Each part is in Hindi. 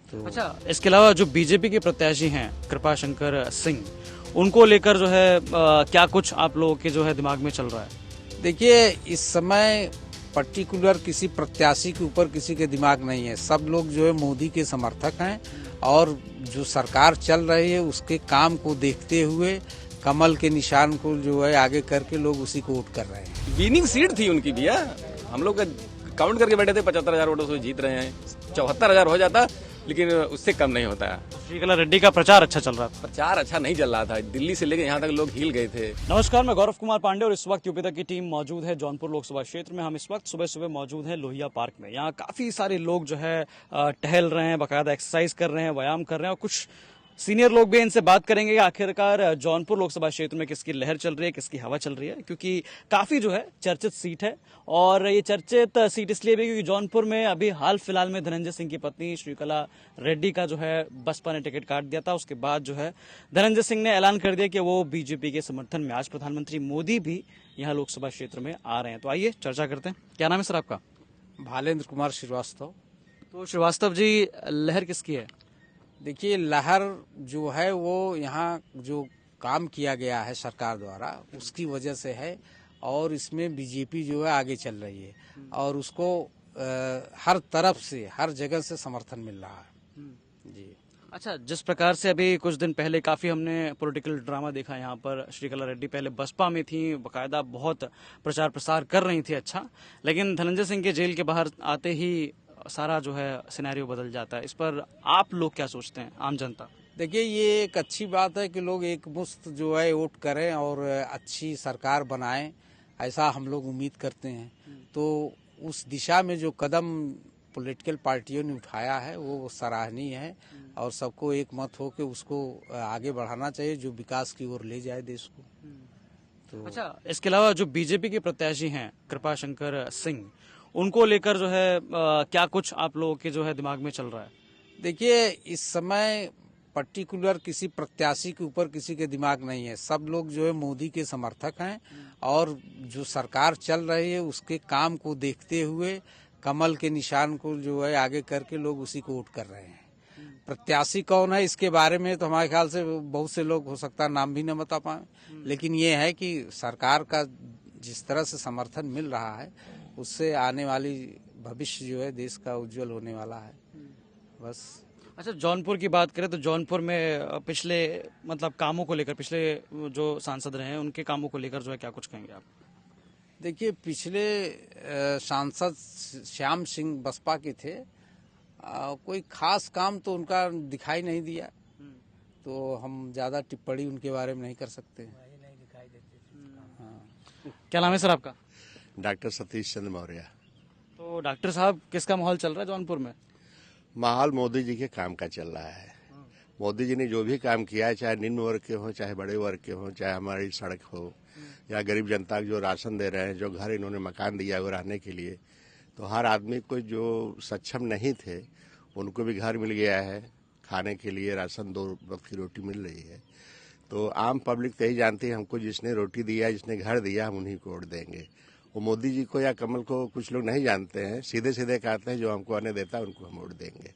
तो अच्छा, इसके अलावा जो बीजेपी के प्रत्याशी हैं कृपाशंकर सिंह, उनको लेकर जो है क्या कुछ आप लोगों के जो है दिमाग में चल रहा है? देखिए, इस समय पर्टिकुलर किसी प्रत्याशी के ऊपर किसी के दिमाग नहीं है। सब लोग जो है मोदी के समर्थक हैं और जो सरकार चल रही है उसके काम को देखते हुए कमल के निशान को जो है आगे करके लोग उसी को वोट कर रहे हैं। विनिंग सीट थी उनकी भैया, हम लोग काउंट करके बैठे थे 75,000 वोटों से जीत रहे हैं। 74,000 हो जाता लेकिन उससे कम नहीं होता है। श्रीकला रेड्डी का प्रचार अच्छा चल रहा था। प्रचार अच्छा नहीं चल रहा था, दिल्ली से लेकर यहाँ तक लोग हिल गए थे। नमस्कार, मैं गौरव कुमार पांडे और इस वक्त यूपी तक की टीम मौजूद है जौनपुर लोकसभा क्षेत्र में। हम इस वक्त सुबह सुबह मौजूद हैं लोहिया पार्क में। यहाँ काफी सारे लोग जो है टहल रहे हैं, बाकायदा एक्सरसाइज कर रहे हैं, व्यायाम कर रहे हैं और कुछ सीनियर लोग भी इनसे बात करेंगे कि आखिरकार जौनपुर लोकसभा क्षेत्र में किसकी लहर चल रही है, किसकी हवा चल रही है, क्योंकि काफी जो है चर्चित सीट है। और ये चर्चित सीट इसलिए भी क्योंकि जौनपुर में अभी हाल फिलहाल में धनंजय सिंह की पत्नी श्रीकला रेड्डी का जो है बसपा ने टिकट काट दिया था। उसके बाद जो है धनंजय सिंह ने ऐलान कर दिया कि वो बीजेपी के समर्थन में आज प्रधानमंत्री मोदी भी यहाँ लोकसभा क्षेत्र में आ रहे हैं। तो आइए चर्चा करते हैं। क्या नाम है सर आपका? भालेंद्र कुमार श्रीवास्तव। तो श्रीवास्तव जी, लहर किसकी है? देखिए, लहर जो है वो यहाँ जो काम किया गया है सरकार द्वारा उसकी वजह से है और इसमें बीजेपी जो है आगे चल रही है और उसको हर तरफ से हर जगह से समर्थन मिल रहा है जी। अच्छा, जिस प्रकार से अभी कुछ दिन पहले काफी हमने पॉलिटिकल ड्रामा देखा यहाँ पर, श्रीकला रेड्डी पहले बसपा में थी, बकायदा बहुत प्रचार प्रसार कर रही थी अच्छा, लेकिन धनंजय सिंह के जेल के बाहर आते ही सारा जो है सिनेरियो बदल जाता है। इस पर आप लोग क्या सोचते हैं, आम जनता? देखिए, ये एक अच्छी बात है कि लोग एक मुश्त जो है वोट करें और अच्छी सरकार बनाएं, ऐसा हम लोग उम्मीद करते हैं। तो उस दिशा में जो कदम पॉलिटिकल पार्टियों ने उठाया है वो सराहनीय है और सबको एक मत हो के उसको आगे बढ़ाना चाहिए जो विकास की ओर ले जाए देश को। तो अच्छा, इसके अलावा जो बीजेपी के प्रत्याशी हैं कृपाशंकर सिंह, उनको लेकर जो है क्या कुछ आप लोगों के जो है दिमाग में चल रहा है? देखिए, इस समय पर्टिकुलर किसी प्रत्याशी के ऊपर किसी के दिमाग नहीं है। सब लोग जो है मोदी के समर्थक हैं और जो सरकार चल रही है उसके काम को देखते हुए कमल के निशान को जो है आगे करके लोग उसी को वोट कर रहे हैं। प्रत्याशी कौन है इसके बारे में तो हमारे ख्याल से बहुत से लोग हो सकता है नाम भी न बता पाए, लेकिन ये है कि सरकार का जिस तरह से समर्थन मिल रहा है उससे आने वाली भविष्य जो है देश का उज्जवल होने वाला है बस। अच्छा, जौनपुर की बात करें तो जौनपुर में पिछले मतलब कामों को लेकर, पिछले जो सांसद रहे हैं उनके कामों को लेकर जो है क्या कुछ कहेंगे आप? देखिए, पिछले सांसद श्याम सिंह बसपा के थे, कोई खास काम तो उनका दिखाई नहीं दिया, तो हम ज्यादा टिप्पणी उनके बारे में नहीं कर सकते। हाँ। क्या नाम है सर आपका? डॉक्टर सतीश चंद्र मौर्य। तो डॉक्टर साहब, किसका माहौल चल रहा है जौनपुर में? माहौल मोदी जी के काम का चल रहा है। मोदी जी ने जो भी काम किया है, चाहे निम्न वर्ग के हो, चाहे बड़े वर्ग के हो, चाहे हमारी सड़क हो या गरीब जनता को जो राशन दे रहे हैं, जो घर इन्होंने मकान दिया है रहने के लिए, तो हर आदमी को जो सक्षम नहीं थे उनको भी घर मिल गया है, खाने के लिए राशन 2 वक्त की रोटी मिल रही है। तो आम पब्लिक तो यही जानती है, हमको जिसने रोटी दिया, जिसने घर दिया, हम उन्हीं को वोट देंगे। वो मोदी जी को या कमल को कुछ लोग नहीं जानते हैं, सीधे सीधे कहते हैं जो हमको अन्न देता है उनको हम वोट देंगे।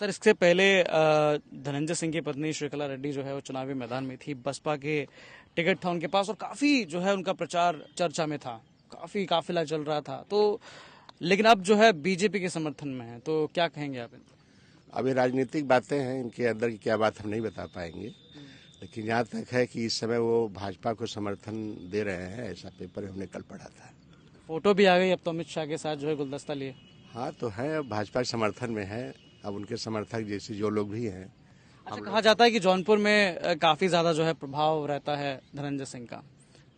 सर, इससे पहले धनंजय सिंह की पत्नी श्रीकला रेड्डी जो है वो चुनावी मैदान में थी, बसपा के टिकट था उनके पास और काफी जो है उनका प्रचार चर्चा में था, काफी काफिला चल रहा था। तो लेकिन अब जो है बीजेपी के समर्थन में है, तो क्या कहेंगे आप? अभी राजनीतिक बातें हैं, इनके अंदर की क्या बात हम नहीं बता पाएंगे, लेकिन यहाँ तक है कि इस समय वो भाजपा को समर्थन दे रहे हैं, ऐसा पेपर हमने कल पढ़ा था। फोटो भी आ गई अब तो अमित शाह के साथ जो है गुलदस्ता लिए। हाँ, तो है, भाजपा के समर्थन में है। अब उनके समर्थक जैसे जो लोग भी हैं। अच्छा, कहा जाता है कि जौनपुर में काफी ज्यादा जो है प्रभाव रहता है धनंजय सिंह का,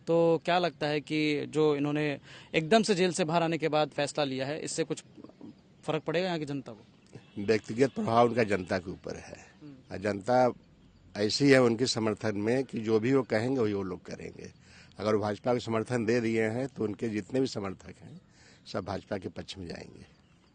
तो क्या लगता है कि जो इन्होंने एकदम से जेल से बाहर आने के बाद फैसला लिया है, इससे कुछ फर्क पड़ेगा यहाँ की जनता को? व्यक्तिगत प्रभाव उनका जनता के ऊपर है। जनता ऐसी है उनके समर्थन में कि जो भी वो कहेंगे वही वो लोग करेंगे। अगर भाजपा को समर्थन दे दिए हैं तो उनके जितने भी समर्थक हैं सब भाजपा के पक्ष में जाएंगे।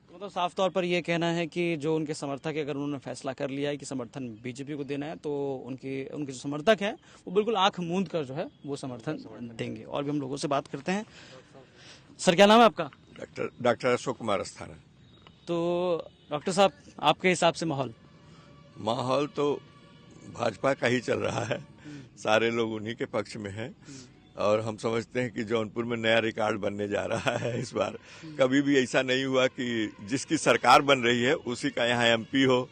मतलब साफ तौर पर ये कहना है कि जो उनके समर्थक है, अगर उन्होंने फैसला कर लिया है कि समर्थन बीजेपी को देना है, तो उनके जो समर्थक हैं वो बिल्कुल आंख मूंद कर जो है वो समर्थन देंगे। और भी हम लोगों से बात करते हैं। सर, क्या नाम है आपका? डॉक्टर अशोक कुमार अस्थाना। तो डॉक्टर साहब, आपके हिसाब से माहौल? माहौल तो भाजपा का ही चल रहा है, सारे लोग उन्हीं के पक्ष में हैं और हम समझते हैं कि जौनपुर में नया रिकॉर्ड बनने जा रहा है इस बार। कभी भी ऐसा नहीं हुआ कि जिसकी सरकार बन रही है उसी का यहाँ एमपी हो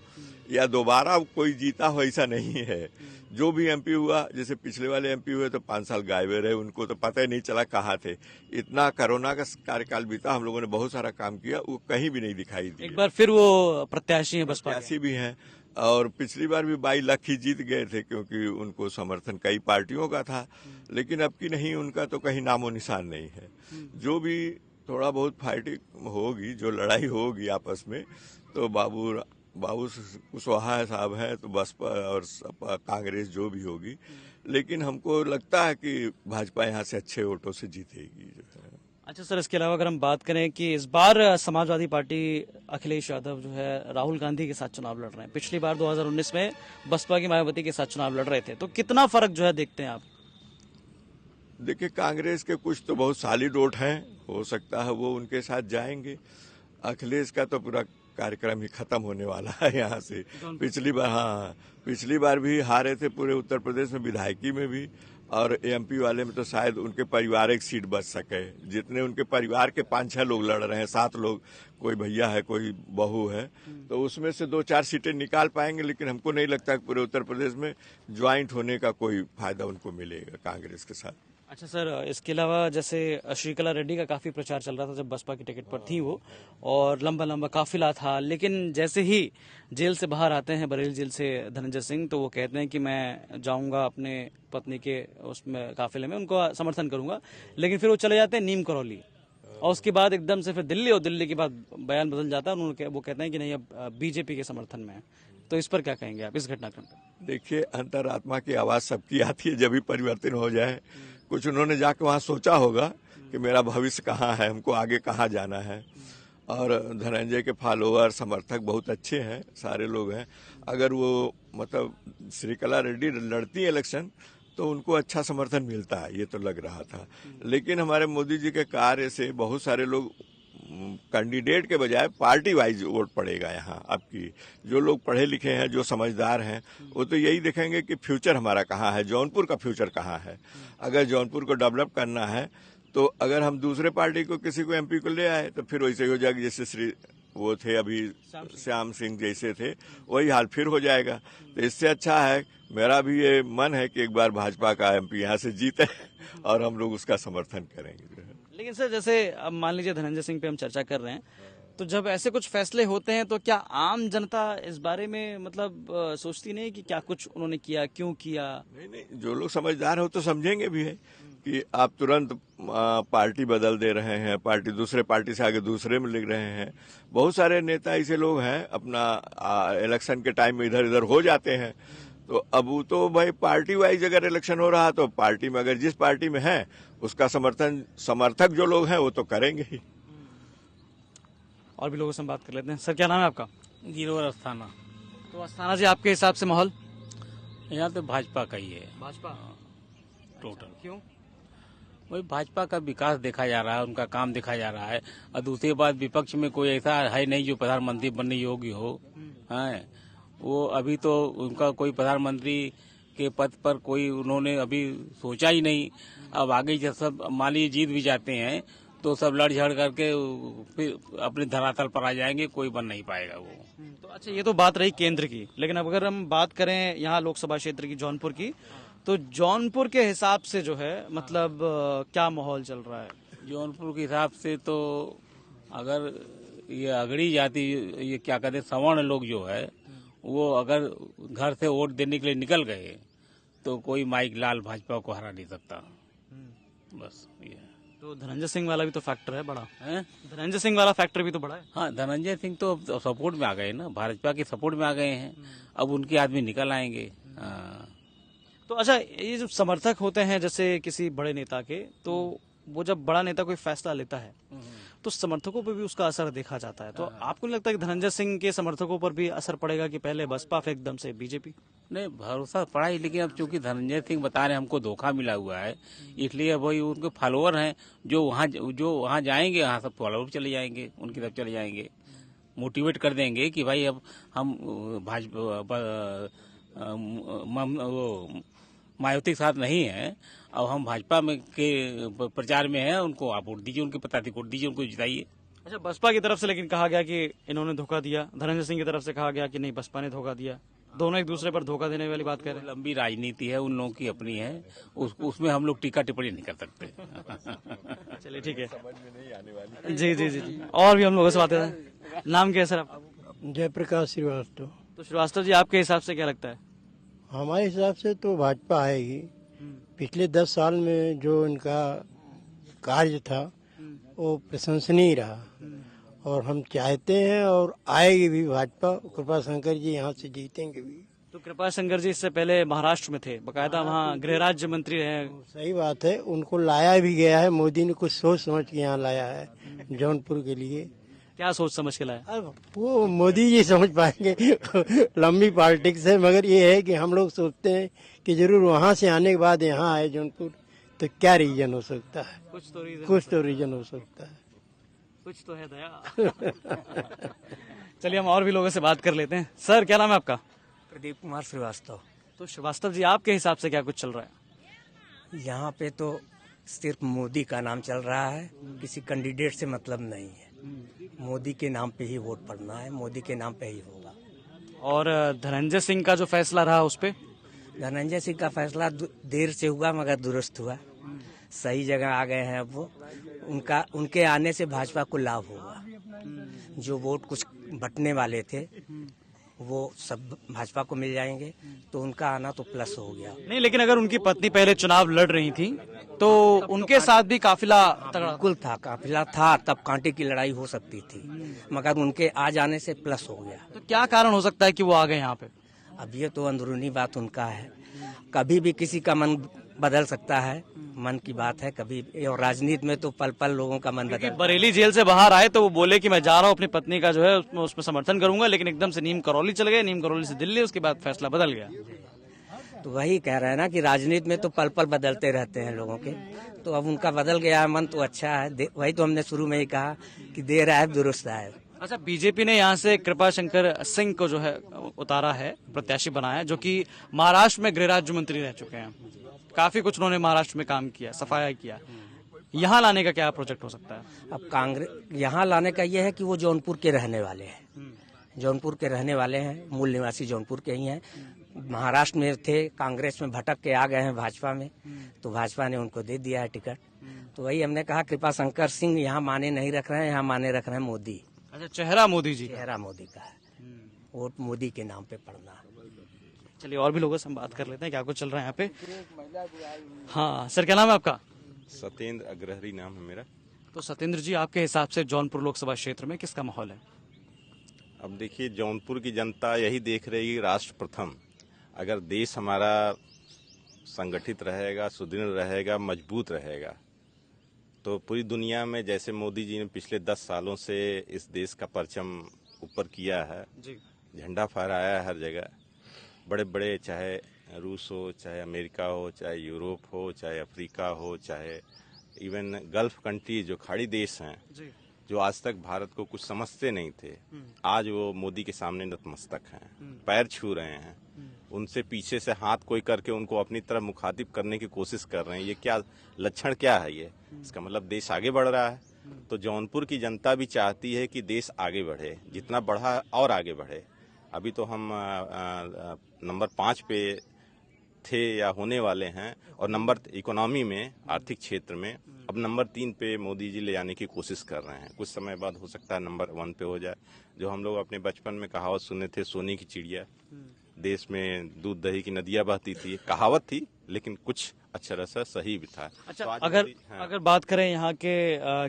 या दोबारा कोई जीता हो, ऐसा नहीं है। जो भी एमपी हुआ, जैसे पिछले वाले एमपी हुए तो 5 साल गायब रहे, उनको तो पता ही नहीं चला कहाँ थे। इतना कोरोना का कार्यकाल बीता, हम लोगों ने बहुत सारा काम किया, वो कहीं भी नहीं दिखाई दिया। एक बार फिर वो प्रत्याशी है बसपा के। प्रत्याशी भी हैं और पिछली बार भी 22 लाख ही जीत गए थे क्योंकि उनको समर्थन कई पार्टियों का था, लेकिन अब की नहीं, उनका तो कहीं नामो निशान नहीं है। जो भी थोड़ा बहुत फाइटिंग होगी, जो लड़ाई होगी आपस में, तो बाबू कुशवाहा साहब हैं तो बसपा और कांग्रेस जो भी होगी, लेकिन हमको लगता है कि भाजपा यहाँ से अच्छे वोटों से जीतेगी जो है। अच्छा सर, इसके अलावा अगर हम बात करें कि इस बार समाजवादी पार्टी अखिलेश यादव जो है राहुल गांधी के साथ चुनाव लड़ रहे हैं। पिछली बार 2019 में बसपा की मायावती के साथ चुनाव लड़ रहे थे, तो कितना फर्क जो है देखते हैं आप? देखिए, कांग्रेस के कुछ तो बहुत सॉलिड वोट हैं, हो सकता है वो उनके साथ जाएंगे। अखिलेश का तो पूरा कार्यक्रम ही खत्म होने वाला है यहाँ से। पिछली बार भी हारे थे पूरे उत्तर प्रदेश में, विधायकी में भी, और एमपी वाले में तो शायद उनके परिवार एक सीट बच सके। जितने उनके परिवार के 5-6 लोग लड़ रहे हैं, 7 लोग, कोई भैया है, कोई बहू है, तो उसमें से 2-4 सीटें निकाल पाएंगे, लेकिन हमको नहीं लगता कि पूरे उत्तर प्रदेश में ज्वाइंट होने का कोई फायदा उनको मिलेगा कांग्रेस के साथ। अच्छा सर, इसके अलावा जैसे श्रीकला रेड्डी का काफी प्रचार चल रहा था जब बसपा की टिकट पर थी वो, और लंबा लंबा काफिला था, लेकिन जैसे ही जेल से बाहर आते हैं, बरेली जेल से धनंजय सिंह, तो वो कहते हैं कि मैं जाऊंगा अपने पत्नी के उसमें काफिले में, उनको समर्थन करूंगा, लेकिन फिर वो चले जाते हैं नीम करौली, और उसके बाद एकदम से फिर दिल्ली, और दिल्ली के बाद बयान बदल जाता है, उन्होंने वो कहते हैं कि नहीं अब बीजेपी के समर्थन में है। तो इस पर क्या कहेंगे आप, इस घटनाक्रम पर? देखिए, अंतरात्मा की आवाज सबकी आती है, जब भी परिवर्तन हो जाए। कुछ उन्होंने जाके वहां सोचा होगा कि मेरा भविष्य कहाँ है, हमको आगे कहाँ जाना है। और धनंजय के फॉलोअर, समर्थक बहुत अच्छे हैं, सारे लोग हैं। अगर वो मतलब श्रीकला रेड्डी लड़ती है इलेक्शन तो उनको अच्छा समर्थन मिलता है, ये तो लग रहा था। लेकिन हमारे मोदी जी के कार्य से बहुत सारे लोग कैंडिडेट के बजाय पार्टी वाइज वोट पड़ेगा यहाँ। आपकी जो लोग पढ़े लिखे हैं, जो समझदार हैं, वो तो यही देखेंगे कि फ्यूचर हमारा कहाँ है, जौनपुर का फ्यूचर कहाँ है। अगर जौनपुर को डेवलप करना है तो अगर हम दूसरे पार्टी को किसी को एमपी को ले आए तो फिर वैसे हो जाएगा जैसे वो थे अभी श्याम सिंह जैसे थे, वही हाल फिर हो जाएगा। तो इससे अच्छा है, मेरा भी ये मन है कि एक बार भाजपा का एमपी यहाँ से जीते और हम लोग उसका समर्थन करेंगे। लेकिन सर, जैसे अब मान लीजिए धनंजय सिंह पे हम चर्चा कर रहे हैं, तो जब ऐसे कुछ फैसले होते हैं तो क्या आम जनता इस बारे में मतलब सोचती नहीं कि क्या कुछ उन्होंने किया, क्यों किया? नहीं, जो लोग समझदार हो तो समझेंगे भी है कि आप तुरंत पार्टी बदल दे रहे हैं, पार्टी दूसरे पार्टी से आगे दूसरे में लिख रहे हैं। बहुत सारे नेता ऐसे लोग हैं, अपना इलेक्शन के टाइम में इधर उधर हो जाते हैं। तो अब वो तो भाई पार्टी वाइज अगर इलेक्शन हो रहा तो पार्टी में अगर जिस पार्टी में है उसका समर्थक जो लोग हैं वो तो करेंगे ही। और भी लोगों से हम बात कर लेते हैं। सर, क्या नाम है आपका? गिरोवर अस्थाना। तो अस्थाना जी, आपके हिसाब से माहौल यहाँ तो भाजपा का ही है भाजपा टोटल। क्यों? वही भाजपा का विकास देखा जा रहा है, उनका काम देखा जा रहा है। और दूसरी बात, विपक्ष में कोई ऐसा है नहीं जो प्रधानमंत्री बनने योग्य हो। है वो अभी तो उनका कोई प्रधानमंत्री के पद पर कोई उन्होंने अभी सोचा ही नहीं। अब आगे जब सब मान लीजिए जीत भी जाते हैं तो सब लड़ झड़ करके फिर अपने धरातल पर आ जाएंगे, कोई बन नहीं पाएगा वो। तो अच्छा, ये तो बात रही केंद्र की, लेकिन अब अगर हम बात करें यहाँ लोकसभा क्षेत्र की, जौनपुर की, तो जौनपुर के हिसाब से जो है मतलब क्या माहौल चल रहा है? जौनपुर के हिसाब से तो अगर ये अगड़ी जाति, ये क्या कहते हैं, सवर्ण लोग जो है, वो अगर घर से वोट देने के लिए निकल गए तो कोई माइक लाल भाजपा को हरा नहीं सकता। बस ये। तो धनंजय सिंह वाला भी तो फैक्टर है बड़ा है, धनंजय सिंह वाला फैक्टर भी तो बड़ा है। हाँ, धनंजय सिंह तो सपोर्ट में आ गए ना, भाजपा के सपोर्ट में आ गए हैं। अब उनके आदमी निकल आएंगे। हाँ। तो अच्छा, ये जो समर्थक होते हैं जैसे किसी बड़े नेता के, तो वो जब बड़ा नेता कोई फैसला लेता है तो समर्थकों पर भी उसका असर देखा जाता है। तो आपको नहीं लगता कि धनंजय सिंह के समर्थकों पर भी असर पड़ेगा कि पहले बसपा फिर एकदम से बीजेपी? नहीं, भरोसा पड़ा ही, लेकिन अब चूंकि धनंजय सिंह बता रहे हैं हमको धोखा मिला हुआ है, इसलिए वही उनके फॉलोअर हैं जो वहाँ जाएंगे, वहाँ सब फॉलोअर चले जाएंगे, उनकी तरफ चले जाएंगे। मोटिवेट कर देंगे कि भाई अब हम भाजपा वो मायावती के साथ नहीं है, अब हम भाजपा में के प्रचार में हैं, उनको आप वोट दीजिए, उनके प्रत्याशी को वोट दीजिए, उनको जिताइए। अच्छा, बसपा की तरफ से लेकिन कहा गया कि इन्होंने धोखा दिया, धनंजय सिंह की तरफ से कहा गया कि नहीं बसपा ने धोखा दिया, दोनों एक दूसरे पर धोखा देने वाली बात कह रहे हैं। लंबी राजनीति है, उन लोगों की अपनी है, उसमें हम लोग टीका टिप्पणी नहीं कर सकते। चलिए ठीक है, जी जी जी। और भी हम लोगों से बात करें। नाम क्या है सर आपका? जयप्रकाश श्रीवास्तव। तो श्रीवास्तव जी, आपके हिसाब से क्या लगता है? हमारे हिसाब से तो भाजपा आएगी। पिछले 10 साल में जो इनका कार्य था वो प्रशंसनीय रहा और हम चाहते हैं और आएगी भी भाजपा। कृपा शंकर जी यहाँ से जीतेंगे भी। तो कृपा शंकर जी इससे पहले महाराष्ट्र में थे, बकायदा वहाँ गृह राज्य मंत्री रहे। सही बात है, उनको लाया भी गया है, मोदी ने कुछ सोच समझ के यहाँ लाया है जौनपुर के लिए। क्या सोच समझ के लाया? अब वो मोदी जी समझ पाएंगे लंबी पॉलिटिक्स है, मगर ये है कि हम लोग सोचते हैं कि जरूर वहाँ से आने के बाद यहाँ आए जौनपुर, तो क्या रीजन हो सकता है? कुछ तो रीजन हो सकता है, कुछ तो है दया। चलिए हम और भी लोगों से बात कर लेते हैं। सर, क्या नाम है आपका? प्रदीप कुमार श्रीवास्तव। तो श्रीवास्तव जी, आपके हिसाब से क्या कुछ चल रहा है? यहाँ पे तो सिर्फ मोदी का नाम चल रहा है, किसी कैंडिडेट से मतलब नहीं है। मोदी के नाम पे ही वोट पड़ना है, मोदी के नाम पे ही होगा। और धनंजय सिंह का जो फैसला रहा उस पे? धनंजय सिंह का फैसला देर से हुआ मगर दुरुस्त हुआ, सही जगह आ गए हैं अब वो। उनके आने से भाजपा को लाभ होगा। जो वोट कुछ बंटने वाले थे वो सब भाजपा को मिल जाएंगे, तो उनका आना तो प्लस हो गया। नहीं, लेकिन अगर उनकी पत्नी पहले चुनाव लड़ रही थी तो उनके साथ भी काफिला तगड़ा बिल्कुल था, काफिला था, तब कांटे की लड़ाई हो सकती थी, मगर उनके आ जाने से प्लस हो गया। तो क्या कारण हो सकता है कि वो आ गए यहाँ पे? अब ये तो अंदरूनी बात उनका है, कभी भी किसी का मन बदल सकता है, मन की बात है कभी। और राजनीति में तो पल पल लोगों का मन बदल। बरेली जेल से बाहर आए तो वो बोले कि मैं जा रहा हूँ अपनी पत्नी का जो है उसमें समर्थन करूंगा, लेकिन एकदम से नीम करौली चल गए, नीम करौली से दिल्ली, उसके बाद फैसला बदल गया। तो वही कह रहे हैं ना कि राजनीति में तो पल पल बदलते रहते हैं लोगों के, तो अब उनका बदल गया है मन, तो अच्छा है। वही तो हमने शुरू में ही कहा कि देर आए दुरुस्त आए। अच्छा, बीजेपी ने यहाँ से कृपा शंकर सिंह को जो है उतारा है, प्रत्याशी बनाया, जो कि महाराष्ट्र में गृह राज्य मंत्री रह चुके हैं। काफी कुछ उन्होंने महाराष्ट्र में काम किया, सफाया किया। यहाँ लाने का क्या प्रोजेक्ट हो सकता है? अब कांग्रेस यहाँ लाने का ये है कि वो जौनपुर के रहने वाले हैं, जौनपुर के रहने वाले हैं, मूल निवासी जौनपुर के ही हैं। महाराष्ट्र में थे, कांग्रेस में भटक के आ गए हैं भाजपा में, तो भाजपा ने उनको दे दिया है टिकट। तो वही हमने कहा कृपा शंकर सिंह यहाँ माने नहीं रख रहे हैं, यहाँ माने रख रहे हैं मोदी। अच्छा, चेहरा मोदी जी, चेहरा मोदी का है, वोट मोदी के नाम पे पड़ना है। चलिए और भी लोगों से हम बात कर लेते हैं, क्या कुछ चल रहा है यहाँ पे। हाँ सर, क्या नाम है आपका? सत्येंद्र अग्रहरी नाम है मेरा। तो सत्येंद्र जी, आपके हिसाब से जौनपुर लोकसभा क्षेत्र में किसका माहौल है? अब देखिए, जौनपुर की जनता यही देख रही है राष्ट्र प्रथम। अगर देश हमारा संगठित रहेगा, सुदृढ़ रहेगा, मजबूत रहेगा, तो पूरी दुनिया में जैसे मोदी जी ने पिछले 10 सालों से इस देश का परचम ऊपर किया है, झंडा फहराया है हर जगह, बड़े बड़े, चाहे रूस हो, चाहे अमेरिका हो, चाहे यूरोप हो, चाहे अफ्रीका हो, चाहे इवन गल्फ कंट्री जो खाड़ी देश हैं, जो आज तक भारत को कुछ समझते नहीं थे, आज वो मोदी के सामने नतमस्तक हैं, पैर छू रहे हैं। उनसे पीछे से हाथ कोई करके उनको अपनी तरफ मुखातिब करने की कोशिश कर रहे हैं। ये क्या लक्षण क्या है? ये इसका मतलब देश आगे बढ़ रहा है। तो जौनपुर की जनता भी चाहती है कि देश आगे बढ़े, जितना बढ़ा और आगे बढ़े। अभी तो हम नंबर 5 पे थे या होने वाले हैं, और नंबर इकोनॉमी में, आर्थिक क्षेत्र में, अब नंबर 3 पे मोदी जी ले जाने की कोशिश कर रहे हैं। कुछ समय बाद हो सकता है नंबर 1 पे हो जाए। जो हम लोग अपने बचपन में कहावत सुने थे, सोने की चिड़िया, देश में दूध दही की नदियां बहती थी, कहावत थी, लेकिन कुछ अक्षर सही भी था। अच्छा, तो आज अगर बात करें यहाँ के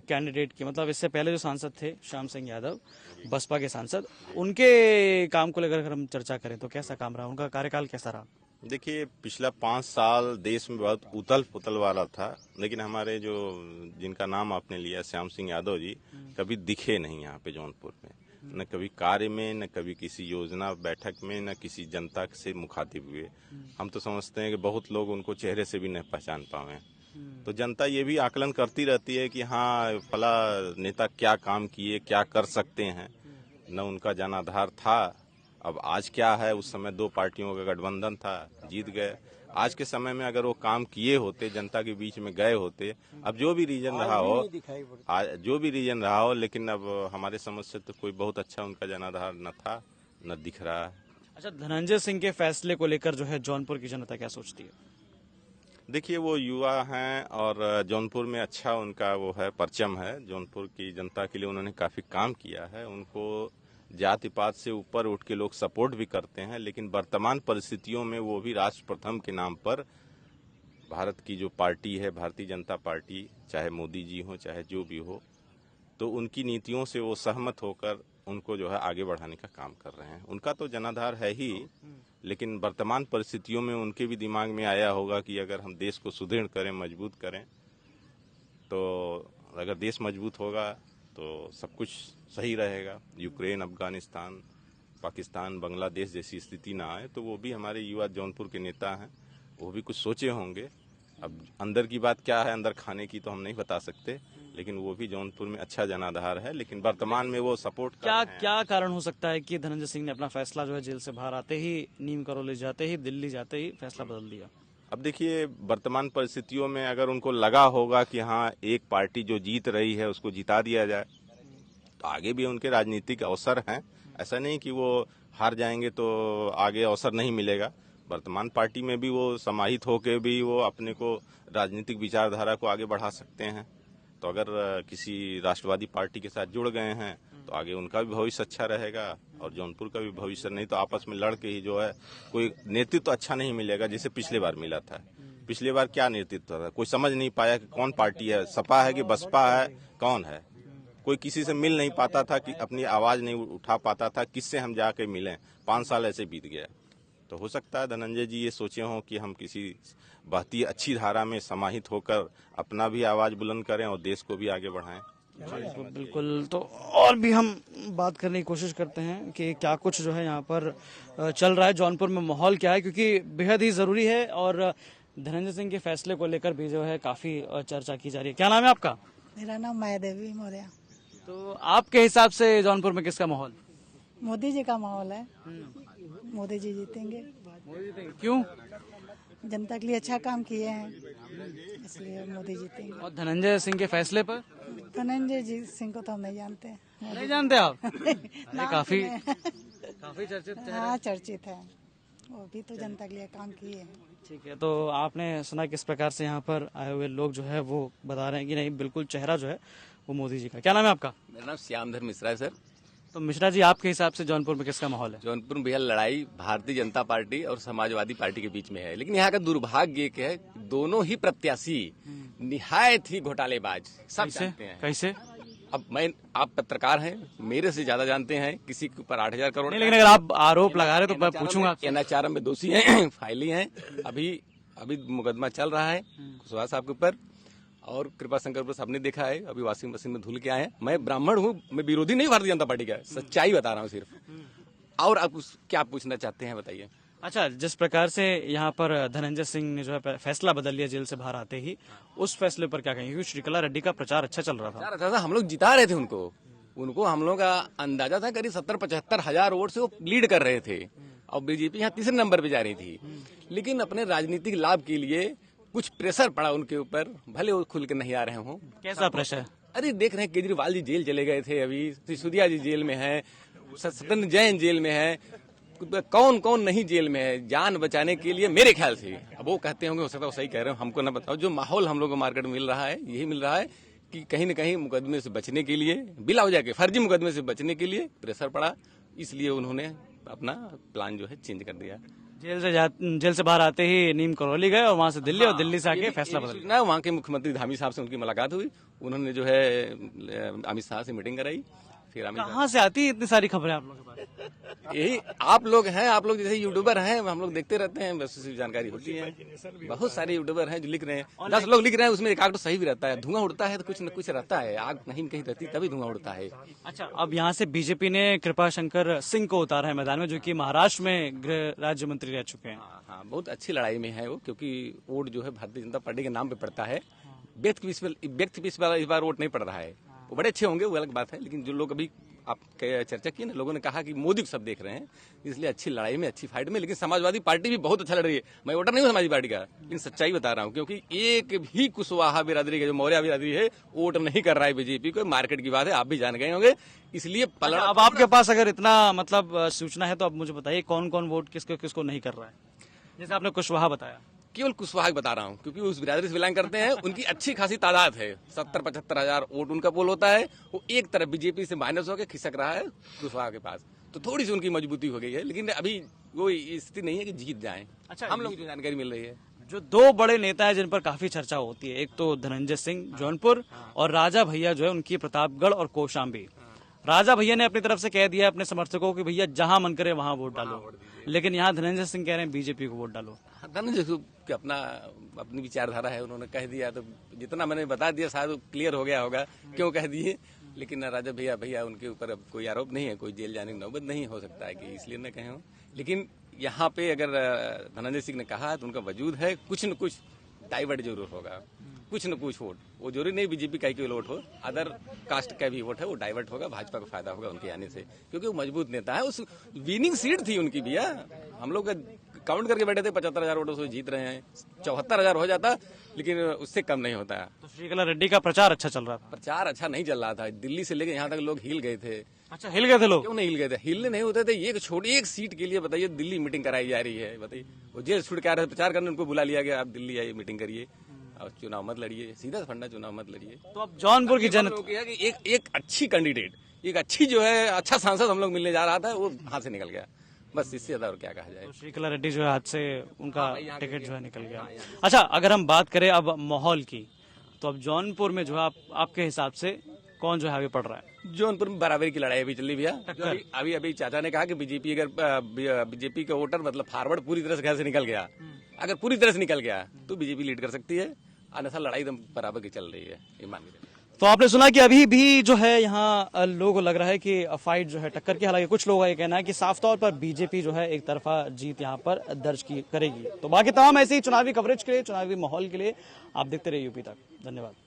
कैंडिडेट की, मतलब इससे पहले जो सांसद थे श्याम सिंह यादव, बसपा के सांसद, उनके काम को लेकर अगर हम चर्चा करें तो कैसा काम रहा, उनका कार्यकाल कैसा रहा? देखिए, पिछला 5 साल देश में बहुत उथल पुथल वाला था, लेकिन हमारे जो जिनका नाम आपने लिया, श्याम सिंह यादव जी, कभी दिखे नहीं यहाँ पे जौनपुर में, न कभी कार्य में, न कभी किसी योजना बैठक में, न किसी जनता से मुखातिब हुए। हम तो समझते हैं कि बहुत लोग उनको चेहरे से भी नहीं पहचान पाए। तो जनता ये भी आकलन करती रहती है कि हाँ, फला नेता क्या काम किए, क्या कर सकते हैं। न उनका जनाधार था। अब आज क्या है, उस समय दो पार्टियों का गठबंधन था, जीत गए। आज के समय में अगर वो काम किए होते, जनता के बीच में गए होते, अब जो भी रीजन रहा हो, लेकिन अब हमारे समझ से तो कोई बहुत अच्छा उनका जनाधार न था, न दिख रहा है। अच्छा, धनंजय सिंह के फैसले को लेकर जो है जौनपुर की जनता क्या सोचती है? देखिए, वो युवा हैं और जौनपुर में अच्छा उनका वो है, परचम है। जौनपुर की जनता के लिए उन्होंने काफी काम किया है। उनको जाति पात से ऊपर उठ के लोग सपोर्ट भी करते हैं, लेकिन वर्तमान परिस्थितियों में वो भी राष्ट्र प्रथम के नाम पर भारत की जो पार्टी है, भारतीय जनता पार्टी, चाहे मोदी जी हो चाहे जो भी हो, तो उनकी नीतियों से वो सहमत होकर उनको जो है आगे बढ़ाने का काम कर रहे हैं। उनका तो जनाधार है ही, लेकिन वर्तमान परिस्थितियों में उनके भी दिमाग में आया होगा कि अगर हम देश को सुदृढ़ करें, मजबूत करें, तो अगर देश मजबूत होगा तो सब कुछ सही रहेगा। यूक्रेन, अफगानिस्तान, पाकिस्तान, बांग्लादेश जैसी स्थिति ना आए। तो वो भी हमारे युवा जौनपुर के नेता हैं, वो भी कुछ सोचे होंगे। अब अंदर की बात क्या है, अंदर खाने की तो हम नहीं बता सकते, लेकिन वो भी जौनपुर में अच्छा जनाधार है। लेकिन वर्तमान में वो सपोर्ट क्या कारण हो सकता है कि धनंजय सिंह ने अपना फैसला जो है जेल से बाहर आते ही, नीम करौली जाते ही, दिल्ली जाते ही फैसला बदल दिया? अब देखिए, वर्तमान परिस्थितियों में अगर उनको लगा होगा कि हाँ, एक पार्टी जो जीत रही है उसको जिता दिया जाए, तो आगे भी उनके राजनीतिक अवसर हैं। ऐसा नहीं कि वो हार जाएंगे तो आगे अवसर नहीं मिलेगा। वर्तमान पार्टी में भी वो समाहित होकर भी वो अपने को राजनीतिक विचारधारा को आगे बढ़ा सकते हैं। तो अगर किसी राष्ट्रवादी पार्टी के साथ जुड़ गए हैं तो आगे उनका भी भविष्य अच्छा रहेगा और जौनपुर का भी भविष्य। नहीं तो आपस में लड़के ही जो है कोई नेतृत्व तो अच्छा नहीं मिलेगा, जैसे पिछले बार मिला था। पिछले बार क्या नेतृत्व था, कोई समझ नहीं पाया कि कौन पार्टी है, सपा है कि बसपा है, कौन है। कोई किसी से मिल नहीं पाता था, कि अपनी आवाज नहीं उठा पाता था, किससे हम जाके मिलें। 5 साल ऐसे बीत गया। तो हो सकता है धनंजय जी ये सोचे हों कि हम किसी बहती अच्छी धारा में समाहित होकर अपना भी आवाज बुलंद करें और देश को भी आगे बढ़ाएं। बिल्कुल। तो और भी हम बात करने की कोशिश करते हैं कि क्या कुछ जो है यहाँ पर चल रहा है, जौनपुर में माहौल क्या है, क्योंकि बेहद ही जरूरी है और धनंजय सिंह के फैसले को लेकर भी जो है काफी चर्चा की जा रही है। क्या नाम है आपका? मेरा नाम माया देवी मौर्य। तो आपके हिसाब से जौनपुर में किसका माहौल? मोदी जी का माहौल है। मोदी जी जीतेंगे। क्यों? जनता के लिए अच्छा काम किए हैं, इसलिए मोदी जीतेंगे। और धनंजय सिंह के फैसले पर? धनंजय जी सिंह को तो हम नहीं जानते। नहीं जानते आप? काफी चर्चित है। हाँ, चर्चित है। वो भी तो जनता के लिए काम किए हैं। ठीक है। तो आपने सुना किस प्रकार से यहाँ पर आए हुए लोग जो है वो बता रहे हैं कि नहीं, बिल्कुल चेहरा जो है वो मोदी जी का। क्या नाम है आपका? मेरा नाम श्यामधर मिश्रा है सर। तो मिश्रा जी, आपके हिसाब से जौनपुर में किसका माहौल है? जौनपुर में भैया लड़ाई भारतीय जनता पार्टी और समाजवादी पार्टी के बीच में है, लेकिन यहाँ का दुर्भाग्य ये है दोनों ही प्रत्याशी निहायत ही घोटालेबाज, सब जानते हैं। कैसे? अब आप पत्रकार हैं, मेरे से ज्यादा जानते हैं किसी के ऊपर 8,000 करोड़। नहीं, लेकिन अगर आप आरोप लगा रहे तो मैं पूछूंगा। NHRM में दोषी हैं, फाइली हैं। अभी मुकदमा चल रहा है कुशवाहा साहब के ऊपर और कृपा शंकर पर सबने देखा है। अभी वॉशिंग मशीन में धुल के आए हैं। मैं ब्राह्मण हूँ, मैं विरोधी नहीं भारतीय जनता पार्टी का, सच्चाई बता रहा हूँ सिर्फ। और आप क्या पूछना चाहते हैं बताइए। अच्छा, जिस प्रकार से यहाँ पर धनंजय सिंह ने जो है फैसला बदल लिया जेल से बाहर आते ही, उस फैसले पर क्या कहेंगे? क्योंकि श्रीकला रेड्डी का प्रचार अच्छा चल रहा था। हम लोग जिता रहे थे उनको हम लोग का अंदाजा था करीब 70-75 हजार वोट से वो लीड कर रहे थे और बीजेपी यहाँ तीसरे नंबर पे जा रही थी। लेकिन अपने राजनीतिक लाभ के लिए कुछ प्रेशर पड़ा उनके ऊपर, भले वो खुल के नहीं आ रहे हों। कैसा प्रेशर? अरे देख रहे हैं, केजरीवाल जी जेल चले गए थे, अभी सिसोदिया जी जेल में है, सत्येंद्र जैन जेल में है, कौन कौन नहीं जेल में है जान बचाने के लिए। मेरे ख्याल से अब वो कहते होंगे, हो सकता है वो सही कह रहे हो, हमको ना बताओ। जो माहौल हम लोग को मार्केट में मिल रहा है, यही मिल रहा है कि कहीं न कहीं मुकदमे से बचने के लिए, बिला वजह के फर्जी मुकदमे से बचने के लिए प्रेशर पड़ा, इसलिए उन्होंने अपना प्लान जो है चेंज कर दिया। जेल से बाहर आते ही नीम करौली गए और वहां से दिल्ली और दिल्ली से आके फैसला बदल ना। वहाँ के मुख्यमंत्री धामी साहब से उनकी मुलाकात हुई, उन्होंने जो है अमित शाह से मीटिंग कराई। फिर कहाँ से आती है इतनी सारी खबरें आप लोगों के पास? यही आप लोग हैं, आप लोग जैसे यूट्यूबर हैं, हम लोग देखते रहते हैं, बस जानकारी होती है। बहुत सारे यूट्यूबर हैं जो लिख रहे हैं, 10 लोग लिख रहे हैं, उसमें एक आग तो सही भी रहता है। धुआं उड़ता है तो कुछ न कुछ रहता है, आग कहीं कहीं रहती तभी धुआं उड़ता है। अच्छा, अब यहाँ से बीजेपी ने कृपा शंकर सिंह को उतारा है मैदान में, जो कि महाराष्ट्र में गृह राज्य मंत्री रह चुके हैं। हाँ, बहुत अच्छी लड़ाई में है वो, क्योंकि वोट जो है भारतीय जनता पार्टी के नाम पे पड़ता है। व्यक्ति इस बार वोट नहीं पड़ रहा है। वो बड़े अच्छे होंगे, वो अलग बात है, लेकिन जो लोग अभी आप चर्चा की ना, लोगों ने कहा कि मोदी को सब देख रहे हैं, इसलिए अच्छी लड़ाई में, अच्छी फाइट में। लेकिन समाजवादी पार्टी भी बहुत अच्छा लड़ रही है। मैं वोटर नहीं हूँ समाजवादी पार्टी का, लेकिन सच्चाई बता रहा हूँ, क्योंकि एक भी कुशवाहा बिरादरी का जो मौर्य बिरादरी है वोट नहीं कर रहा है बीजेपी को। मार्केट की बात है, आप भी जान गए होंगे। इसलिए अब आपके पास अगर इतना मतलब सूचना है तो आप मुझे बताइए कौन कौन वोट किसको किसको नहीं कर रहा है। जैसे आपने कुशवाहा बताया, केवल कुशवाहा बता रहा हूँ, क्योंकि उस बिरादरी से बिलोंग करते हैं। उनकी अच्छी खासी तादाद है, 70-75 हजार वोट उनका पोल होता है। वो एक तरफ बीजेपी से माइनस होकर खिसक रहा है कुशवाहा के पास, तो थोड़ी सी उनकी मजबूती हो गई है। लेकिन अभी वो स्थिति नहीं है कि जीत जाए। अच्छा, हम लोग जो जानकारी मिल रही है, जो दो बड़े नेता हैं जिन पर काफी चर्चा होती है, एक तो धनंजय सिंह जौनपुर और राजा भैया जो है उनकी प्रतापगढ़ और कौशाम्बी। राजा भैया ने अपनी तरफ से कह दिया अपने समर्थकों को कि भैया जहां मन करे वहां वोट डालो, लेकिन यहाँ धनंजय सिंह कह रहे हैं बीजेपी को वोट डालो। धनंजय की अपनी विचारधारा है, उन्होंने कह दिया तो जितना मैंने बता दिया शायद क्लियर हो गया होगा क्यों कह दिए। लेकिन राजा भैया उनके ऊपर अब कोई आरोप नहीं है, कोई जेल जाने की नौबत नहीं हो सकता है कि इसलिए न कहे हो। लेकिन यहाँ पे अगर धनंजय सिंह ने कहा तो उनका वजूद है, कुछ न कुछ डाइवर्ट जरूर होगा, कुछ न कुछ वोट। वो जरूरी नहीं बीजेपी का ही वोट हो, अदर कास्ट का भी वोट है वो डाइवर्ट होगा, भाजपा को फायदा होगा उनके आने से, क्योंकि वो मजबूत नेता है। उस विनिंग सीट थी उनकी भैया, हम लोग काउंट करके बैठे थे 75,000 वोटों से जीत रहे हैं। 74,000 हो जाता, लेकिन उससे कम नहीं होता। तो श्रीकला रेड्डी का प्रचार अच्छा चल रहा था? प्रचार अच्छा नहीं चल रहा था, दिल्ली से लेकर यहाँ तक लोग हिल गए थे। अच्छा, हिल गए थे लोग? क्यों नहीं हिल गए थे? हिलने नहीं होते थे। एक छोटी एक सीट के लिए बताइए दिल्ली मीटिंग कराई जा रही है। बताइए, वो जेल छूट के आ रहे थे प्रचार करने, उनको बुला लिया गया, आप दिल्ली आइए मीटिंग करिए और चुनाव मत लड़िए, सीधा फंडा चुनाव मत लड़िए। तो अब जौनपुर की जनता एक अच्छी कैंडिडेट, एक अच्छी जो है अच्छा सांसद हम लोग मिलने जा रहा था, वो हाथ से निकल गया, बस इससे ज्यादा और क्या कहा जाए। तो श्रीकला रेड्डी जो है हाथ से उनका टिकट जो है निकल गया। अच्छा, अगर हम बात करें अब माहौल की, तो अब जौनपुर में जो है आपके हिसाब से कौन जो है आगे पड़ रहा है? जौनपुर में बराबरी की लड़ाई अभी चल रही भैया। अभी चाचा ने कहा कि बीजेपी का वोटर मतलब फॉरवर्ड पूरी तरह से घर से निकल गया, अगर पूरी तरह से निकल गया तो बीजेपी लीड कर सकती है, अन्यथा लड़ाई एकदम बराबर की चल रही है, ये मान लीजिए। तो आपने सुना कि अभी भी जो है यहाँ लोगों को लग रहा है कि फाइट जो है टक्कर की। हालांकि कुछ लोगों का ये कहना है कि साफ तौर पर बीजेपी जो है एक तरफा जीत यहाँ पर दर्ज करेगी। तो बाकी तमाम ऐसी चुनावी कवरेज के लिए, चुनावी माहौल के लिए आप देखते रहिए यूपी तक। धन्यवाद।